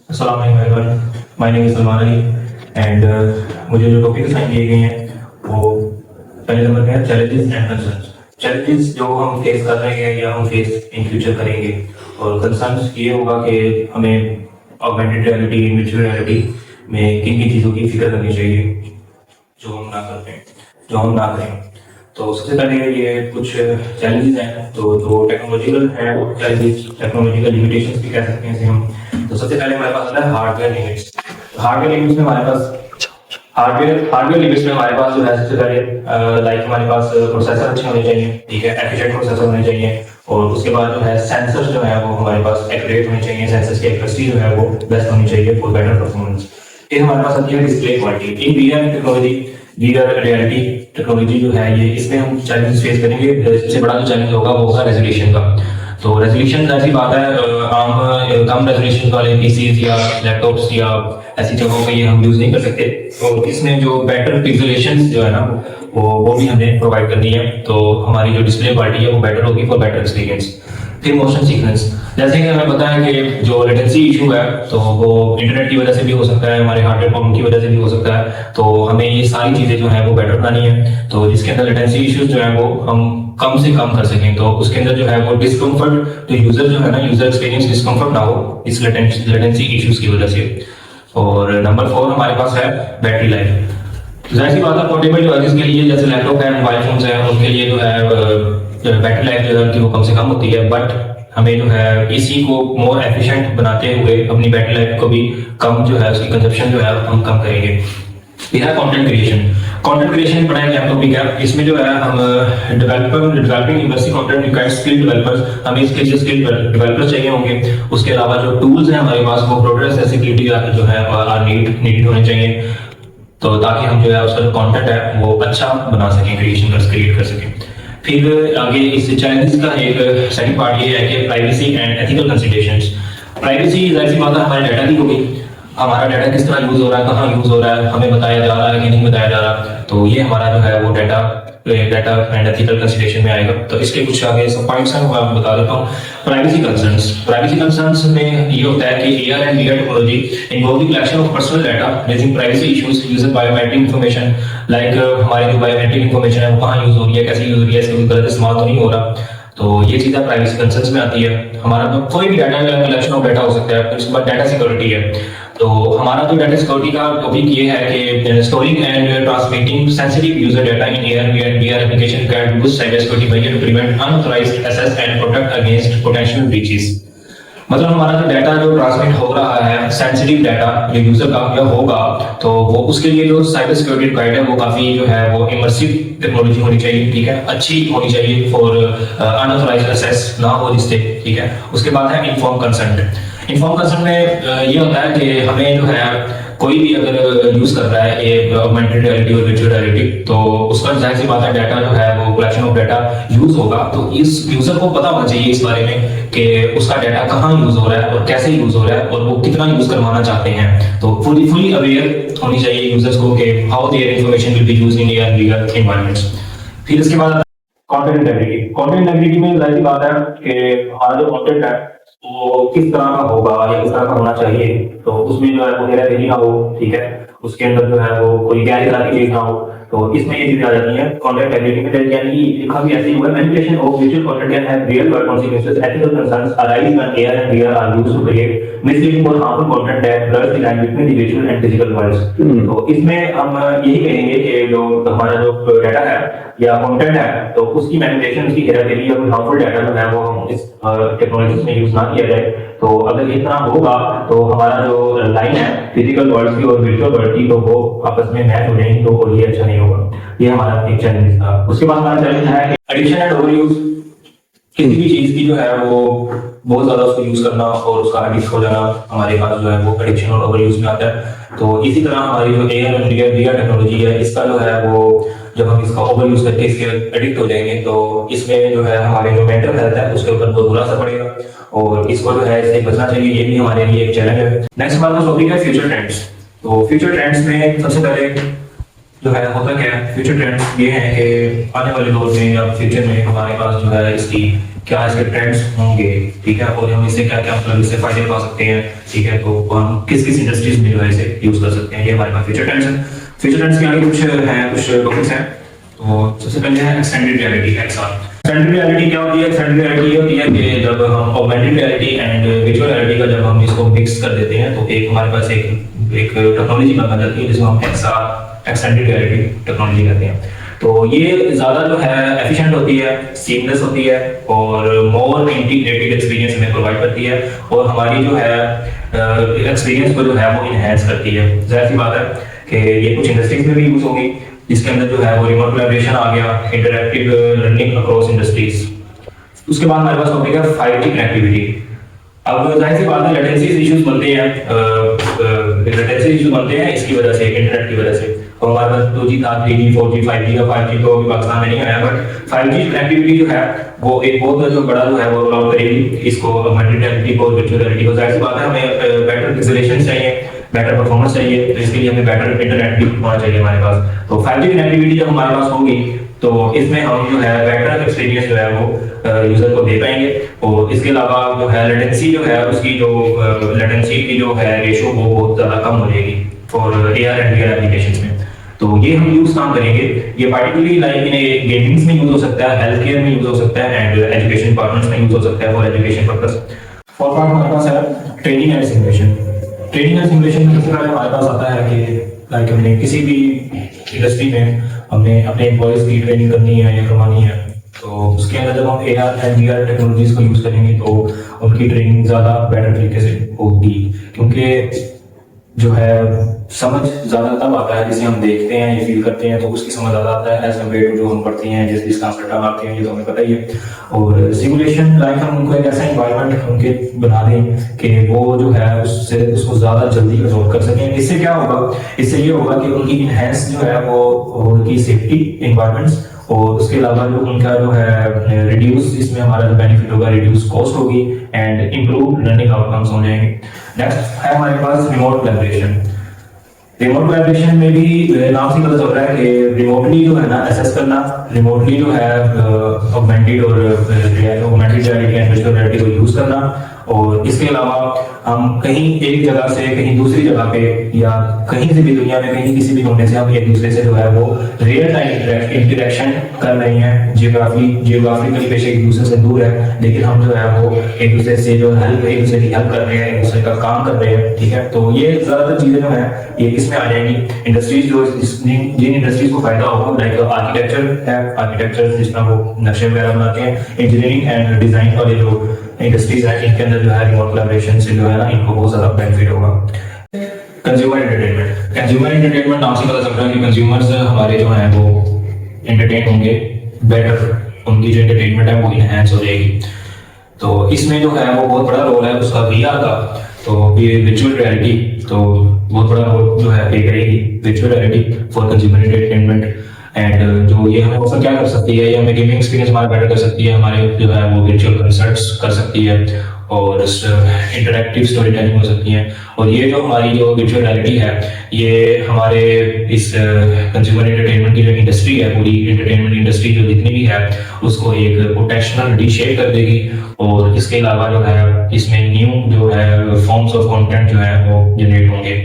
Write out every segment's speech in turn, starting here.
अस्सलाम वालेकुम everyone, my name is Salman Ali and मुझे जो टॉपिक असाइन किए गए हैं वो पहले नंबर पे है चैलेंजेस एंड कंसर्न्स। चैलेंजेस जो हम फेस कर रहे हैं या हम फेस इन फ्यूचर करेंगे, और कंसर्न्स ये होगा कि हमें ऑगमेंटेड रियलिटी, वर्चुअल रियलिटी में किन किन चीज़ों की फिक्र करनी चाहिए जो हम ना करते हैं, जो हम ना करें। तो सबसे पहले ये कुछ चैलेंजेस हैं, तो जो टेक्नोलॉजिकल है चैलेंजेस, टेक्नोलॉजिकल लिमिटेशंस भी कह सकते हैं इसे हम। तो सबसे पहले हमारे पास आता है हार्डवेयर लिमिट्स। हार्डवेयर लिमिट्स में हमारे पास हार्डवेयर लिमिट्स में हमारे पास जो है सबसे पहले लाइक हमारे पास प्रोसेसर अच्छे होने चाहिए, ठीक है, एफिशिएंट प्रोसेसर होने चाहिए। और उसके बाद जो है सेंसर्स जो है वो हमारे पास एक्यूरेट होने चाहिए, सेंसर्स की एक्यूरेसी जो है वो बेस्ट होनी चाहिए फॉर बेटर परफॉर्मेंस। फिर हमारे पास आती है display quality. In VR technology, VR reality technology जो है ये, इसमें हम चैलेंजेस फेस करेंगे। सबसे बड़ा जो चैलेंज होगा वो होगा रेजोल्यूशन का। तो रेजोल्यूशन ऐसी बात है, आम कम रेजोल्यूशन वाले पीसीज या लैपटॉप्स या ऐसी जगहों पे ये हम यूज नहीं कर सकते। तो इसमें जो बेटर पिक्सेलेशन जो है ना वो भी हमें प्रोवाइड करनी है, तो हमारी जो डिस्प्ले क्वालिटी है वो बेटर होगी फॉर बेटर एक्सपीरियंस। फिर मोशन सीक्वेंस, जैसे कि हमें पता है कि जो लेटेंसी इशू है तो वो इंटरनेट की वजह से भी हो सकता है, हमारे हार्डवेयर प्रॉब्लम की वजह से भी हो सकता है। तो हमें ये सारी चीजें जो है वो बेटर बनानी है, तो जिसके अंदर लेटेंसी इश्यूज जो है वो हम कम से कम कर सकें। तो उसके अंदर जो है वो डिस्कम्फर्ट, जो यूजर जो है ना, यूजर एक्सपीरियंस डिस्कम्फर्ट ना हो इस लेटेंसी इश्यूज की वजह से। और नंबर 4 हमारे पास है बैटरी लाइफ। जाहिर सी बात है, पोर्टेबल डिवाइसेस के लिए जैसे लैपटॉप है, मोबाइल फोन्स है, उनके लिए जो है बैटरी लाइफ जो है उनकी वो कम से कम होती है। बट हमें जो है इसी को मोर एफिशिएंट बनाते हुए अपनी बैटरी लाइफ को भी कम जो है, उसकी कंजप्शन जो है हम कम करेंगे। फिर है कंटेंट क्रिएशन। कंटेंट क्रिएशन पढ़ा है आपको भी क्या, इसमें जो है हम developing university content required skill developers, हमें इसके लिए स्किल डेवलपर्स चाहिए होंगे। उसके अलावा जो टूल्स हैं हमारे पास वो प्रोडक्ट एक्सेसिबिलिटी जो है नीडेड होने चाहिए, तो ताकि हम जो है उसका जो कंटेंट है वो अच्छा बना सकें, क्रिएट कर सकें। फिर आगे इस चैलेंजेस का एक सेकंड पार्ट ये है कि privacy and ethical considerations. Privacy जाहिर सी बात है हमारे डाटा की होगी, हमारा डाटा किस तरह यूज हो रहा है, कहाँ यूज हो रहा है, हमें बताया जा रहा है कि नहीं बताया जा रहा। तो ये हमारा जो है वो डाटा एंड एथिकल कंसिडरेशन में आएगा। तो इसके कुछ आगे सब पॉइंट्स हैं वो मैं बता देता हूँ। प्राइवेसी कंसर्न्स में ये होता है कि AR and VR technology involve the collection of personal data, raising privacy issues, user biometric information, like हमारी जो बायोमेट्रिक इंफॉर्मेशन है वो कहाँ यूज हो रही है, कैसे यूज हो रही है, इसका कोई गलत इस्तेमाल तो नहीं हो रहा। तो ये चीजें प्राइवेसी कंसर्न्स में आती है। हमारा तो कोई भी डाटा कलेक्शन ऑफ डाटा हो सकता है। उसके बाद डाटा सिक्योरिटी है। तो हमारा जो डाटा सिक्योरिटी का टॉपिक ये है कि storing and transmitting sensitive user data in AR VR application required boost cyber security measure to prevent unauthorised access and protect against potential breaches. मतलब हमारा जो डाटा जो ट्रांसमिट हो रहा है, सेंसिटिव डाटा जो यूजर का या होगा, तो वो उसके लिए जो साइबर सिक्योरिटी रिक्वायर्ड है वो काफी जो है वो इमर्सिव टेक्नोलॉजी होनी चाहिए, ठीक है, अच्छी होनी चाहिए फॉर अनऑथराइज्ड एक्सेस ना हो जिससे, ठीक है। उसके बाद है इन्फॉर्म कंसेंट। इन्फॉर्म कंसेंट में ये होता है कि हमें जो है कोई भी अगर यूज कर रहा है ये ऑगमेंटेड रियलिटी और वर्चुअल रियलिटी, तो उसका जाहिर सी बात है डाटा जो है वो कलेक्शन ऑफ डाटा यूज होगा, तो इस यूजर को पता होना चाहिए इस बारे में कि उसका डाटा कहाँ यूज हो रहा है और कैसे यूज हो रहा है और वो कितना यूज करवाना चाहते हैं। तो फुली अवेयर होनी चाहिए यूजर्स को कि how their information will be used in AR VR environments. फिर इसके बाद कंटेंट इंटेग्रिटी। कंटेंट इंटेग्रिटी में जाहिर सी बात है कि हमारा जो कंटेंट है वो किस तरह का होगा या किस तरह का होना चाहिए। तो उसमें जो है वो हेराफेरी ना हो, ठीक है, उसके अंदर जो है वो कोई गैर इरादी चीज ना हो। तो इसमें ये चीजें आ जाती हैं कंटेंट इंटेग्रिटी में। यानी लिखा भी ऐसे हुआ है, manipulation of virtual content can have real world consequences, ethical concerns arise when AR and VR are used to create misleading or harmful content that blurs the line between the virtual and physical worlds। तो इसमें हम यही कहेंगे कि जो हमारा जो data है या कंटेंट है तो उसकी मैनिपुलेशन, उसकी हेराफेरी या कोई हार्मफुल डाटा जो है वो हम इस टेक्नोलॉजी में यूज ना किया जाए। तो अगर इतना होगा तो हमारा जो लाइन है फिजिकल वर्ल्ड की और वर्चुअल वर्ल्ड की, तो वो आपस में मैच हो जाएंगी, तो और ये अच्छा नहीं होगा। ये हमारा एक चैलेंज था। उसके बाद हमारा चैलेंज है एडिक्शन एंड ओवरयूज। किसी भी चीज की जो है वो बहुत ज्यादा उसको यूज करना और उसका एडिक्ट हो जाना हमारे पास जो है वो एडिक्शन और ओवरयूज में आता है। तो इसी तरह हमारी जो एआर एंड वीआर टेक्नोलॉजी है, इसका जो है वो जब हम इसका ओवर यूज करके इसके एडिक्ट हो जाएंगे तो इसमें जो है हमारे जो मेंटल हेल्थ है उसके ऊपर बहुत बुरा असर पड़ेगा, और इसको जो है इससे बचना चाहिए। ये भी हमारे लिए एक चैलेंज है। नेक्स्ट हमारा टॉपिक है फ्यूचर ट्रेंड्स। तो फ्यूचर ट्रेंड्स में सबसे पहले जो है होता क्या है, फ्यूचर ट्रेंड्स ये हैं कि आने वाले दौर में या फ्यूचर में हमारे पास जो है इसकी क्या इसके ट्रेंड्स होंगे, ठीक है, और हम इससे क्या क्या मतलब इससे फायदे पा सकते हैं, ठीक है, तो हम किस किस इंडस्ट्रीज में जो है इसे यूज कर सकते हैं, ये हमारे पास फ्यूचर ट्रेंड्स हैं। फ्यूचर ट्रेंड्स के आगे कुछ टॉपिक्स हैं। तो सबसे पहले है extended reality, XR. Extended reality क्या होती है? एक्सटेंडेड रियलिटी ये होती है कि जब हम augmented reality and virtual reality का जब हम इसको मिक्स कर देते हैं तो एक हमारे पास एक टेक्नोलॉजी बन जाती है जिसको हम एक्सआर, एक्सटेंडेड रियलिटी टेक्नोलॉजी कहते हैं। तो ये ज्यादा जो है एफिशिएंट होती है, सीमलेस होती है और मोर इंटीग्रेटेड एक्सपीरियंस हमें प्रोवाइड करती है और हमारी जो है एक्सपीरियंस को जो है वो इनहेंस करती है। जाहिर सी बात है कि ये कुछ इंडस्ट्रीज में भी यूज होगी, जिसके अंदर जो है वो रिमोट कोलैबोरेशन आ गया, इंटरैक्टिव लर्निंग अक्रॉस इंडस्ट्रीज। उसके बाद हमारे पास टॉपिक है 5G कनेक्टिविटी। अब जाहिर सी बात है लेटेंसी इश्यूज बनते हैं, लेटेंसी इश्यूज बनते हैं इसकी वजह से, इंटरनेट की वजह से। और हमारे पास 2G था, 3G, 4G, 5G का 5G तो अभी पाकिस्तान में नहीं आया, बट 5G कनेक्टिविटी जो है वो एक बहुत जो बड़ा जो है वो रोल आउट करेगी इसको, ऑगमेंटेड रियलिटी को, वर्चुअल रियलिटी को। जाहिर सी बात है हमें बेटर पिक्सेलेशन चाहिए, बेटर परफॉर्मेंस चाहिए, तो इसके लिए हमें बेटर इंटरनेट भी होना चाहिए हमारे पास। तो 5G कनेक्टिविटी जब हमारे पास होगी तो इसमें हम जो है बेटर एक्सपीरियंस जो है वो यूजर को दे पाएंगे। और इसके अलावा जो है लेटेंसी जो है उसकी जो लेटेंसी की जो है रेशो वो बहुत ज़्यादा कम हो जाएगी for AR and VR applications में। तो ये हम यूज काम करेंगे, ये पार्टिकुलरली लाइक इन गेमिंग्स में यूज हो सकता है, हेल्थ केयर में यूज हो सकता है एंड एजुकेशन डिपार्टमेंट्स में यूज हो सकता है for education purpose. For part हमारे पास है training and simulation. Training and simulation सबसे पहले हमारे पास आता है कि लाइक हमने किसी भी इंडस्ट्री में हमने अपने एम्प्लॉयज की ट्रेनिंग करनी है या करवानी है, तो उसके अंदर जब हम AR एंड VR टेक्नोलॉजीज को यूज करेंगे तो उनकी ट्रेनिंग ज़्यादा बेटर तरीके से होगी, क्योंकि जो है समझ ज़्यादा तब आता है जिसे हम देखते हैं या फील करते हैं, तो उसकी समझ ज़्यादा आता है एज कम्पेयर टू जो हम पढ़ते हैं, जिसका हम रट्टा मारते हैं, ये तो हमें पता ही है। और सिमुलेशन लाइक हम उनको एक ऐसा इन्वायरमेंट उनके बना दें कि वो जो है उससे उसको ज़्यादा जल्दी रिजॉल्व कर सकें। इससे क्या होगा? इससे ये होगा कि उनकी इनहेंस जो है वो उनकी सेफ्टी इन्वायरमेंट्स और उसके अलावा जो उनका जो है रिड्यूस, इसमें हमारा जो बेनिफिट होगा रिड्यूस कॉस्ट होगी एंड इम्प्रूव लर्निंग आउटकम्स हो जाएंगे। नेक्स्ट है हमारे पास रिमोट कोलैबोरेशन। रिमोट कोलैबोरेशन में भी नाम से पता चल रहा है कि रिमोटली जो है ना असेस करना, रिमोटली जो है ऑगमेंटेड और augmented reality and virtual reality को यूज करना, और इसके अलावा हम कहीं एक जगह से कहीं दूसरी जगह पे या कहीं से भी दुनिया में कहीं किसी भी कोने से हम एक दूसरे से जो है वो रियल टाइम इंटरेक्शन कर रहे हैं। जियोग्राफिकली बेशक एक दूसरे से दूर है, लेकिन हम जो है वो एक दूसरे से जो हेल्प, एक दूसरे की हेल्प कर रहे हैं, एक दूसरे का काम कर रहे हैं, ठीक है। तो ये ज्यादातर चीजें जो है ये इसमें आ जाएंगी। इंडस्ट्रीज जो जिन इंडस्ट्रीज को फायदा होगा लाइक आर्किटेक्चर है, आर्किटेक्चर जिस तरह वो नक्शे वगैरह बनाते हैं, इंजीनियरिंग एंड डिजाइन वाले जो इंडस्ट्रीज है इनके अंदर जो है रिमोट कोलैबोरेशन से जो है ना इनको बहुत ज्यादा बेनिफिट होगा। Consumer entertainment. कंज्यूमर एंटरटेनमेंट नाम से पता चल रहा है कि कंज्यूमर्स हमारे जो हैं वो एंटरटेन होंगे, बेटर उनकी जो एंटरटेनमेंट है वो इनहैंस हो जाएगी। तो इसमें जो है वो बहुत बड़ा रोल है उसका VR का। तो ये वर्चुअल रियलिटी तो बहुत बड़ा रोल जो है प्ले करेगी virtual reality for consumer entertainment. And जो ये हमें ऑफर क्या कर सकती है, ये हमें गेमिंग एक्सपीरियंस हमारा बेटर कर सकती है, हमारे जो है वो वर्चुअल कंसर्ट्स कर सकती है और इंटरैक्टिव स्टोरी टेलिंग हो सकती है। और ये जो हमारी जो वर्चुअल रियलिटी है ये हमारे इस कंज्यूमर एंटरटेनमेंट की जो इंडस्ट्री है, पूरी एंटरटेनमेंट इंडस्ट्री जो जितनी भी है उसको एक पोटेंशियल रीशेप कर देगी। और इसके अलावा जो है इसमें न्यू जो है फॉर्म्स ऑफ कंटेंट जो है वो जनरेट होंगे।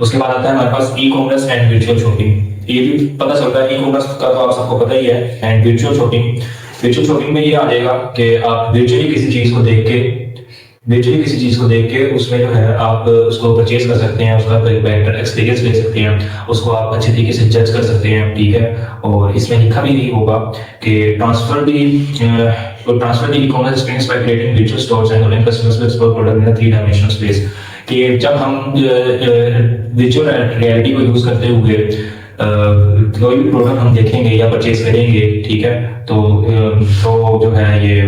उसके बाद आता है हमारे पास ई-कॉमर्स एंड वर्चुअल शॉपिंग। ये भी पता चलता है ई-कॉमर्स का तो आप सबको पता ही है, एंड वर्चुअल शॉपिंग में ये आ जाएगा कि आप वर्चुअली किसी चीज को देख के उसमें जो है आप उसको परचेज कर सकते हैं, उसका एक बेहतर एक्सपीरियंस ले सकते हैं, उसको आप अच्छे तरीके से जज कर सकते हैं, ठीक है। और इसमें लिखा भी नहीं होगा कि transfer the e-commerce experience by creating virtual stores and allowing customers to explore product in a three dimensional space. कि जब हम वर्चुअल रियलिटी को यूज करते हुए कोई भी प्रोडक्ट हम देखेंगे या परचेज करेंगे, ठीक है, तो जो है ये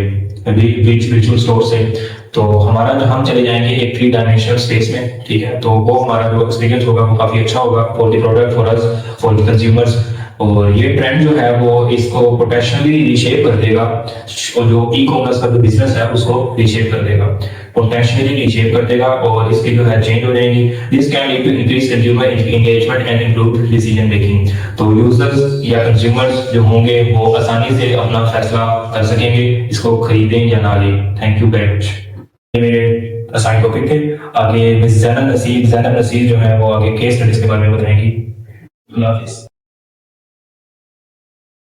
वर्चुअल स्टोर से तो हमारा जो हम चले जाएंगे एक 3-डायमेंशनल स्पेस में, ठीक है। तो वो हमारा जो एक्सपीरियंस होगा वो काफी अच्छा होगा for the product, for us, for the consumers. और ये ट्रेंड जो है वो इसको पोटेंशियली रीशेप कर देगा, और जो ई कॉमर्स का जो बिजनेस है उसको रीशेप कर देगा, पोटेंशियली रीशेप कर देगा, और इसकी जो है चेंज हो जाएंगी। This can lead to increase consumer engagement and improve decision making. तो यूजर्स या कंज्यूमर्स जो होंगे वो आसानी से अपना फैसला कर सकेंगे इसको खरीदें या ना लें। Thank you very much. ये मेरे असाइन टॉपिक थे। आगे मिस जैनब नसीर जो है वो आगे केस स्टडीज के बारे में बताएंगी। अल्लाह हाफिज़।